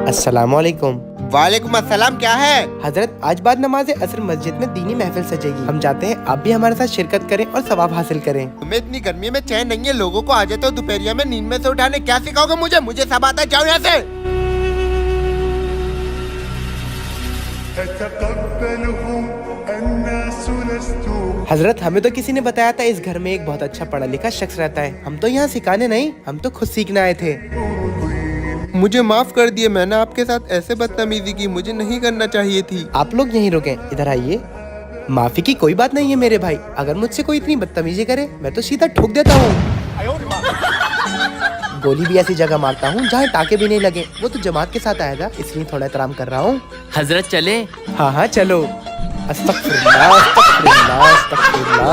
अस्सलाम वालेकुम। वालेकुम अस्सलाम। क्या है? हजरत, आज बाद नमाज असर मस्जिद में दीनी महफिल सजेगी। हम चाहते हैं आप भी हमारे साथ शिरकत करें और सवाब हासिल करें। तुम्हें इतनी गर्मी में चैन नहीं है, लोगों को आ जाते हो दोपहरिया में नींद में से उठाने। क्या सिखाओगे मुझे? मुझे सब आता है, जाओ यहाँ से। हजरत, हमें तो किसी ने बताया था इस घर में एक बहुत अच्छा पढ़ा लिखा शख्स रहता है। हम तो यहाँ सिखाने नहीं, हम तो खुद सीखने आए थे। मुझे माफ कर दिए, मैंने आपके साथ ऐसे बदतमीजी की, मुझे नहीं करना चाहिए थी। आप लोग यहीं रुकें, इधर आइए। माफी की कोई बात नहीं है मेरे भाई। अगर मुझसे कोई इतनी बदतमीजी करे मैं तो सीधा ठोक देता हूँ। गोली भी ऐसी जगह मारता हूँ जहाँ टाके भी नहीं लगे। वो तो जमात के साथ आया था, इसलिए थोड़ा एहतराम कर रहा हूँ। हजरत चले। हाँ हाँ चलो। अस्तगफिरुल्लाह, अस्तगफिरुल्लाह, अस्तगफिरुल्लाह।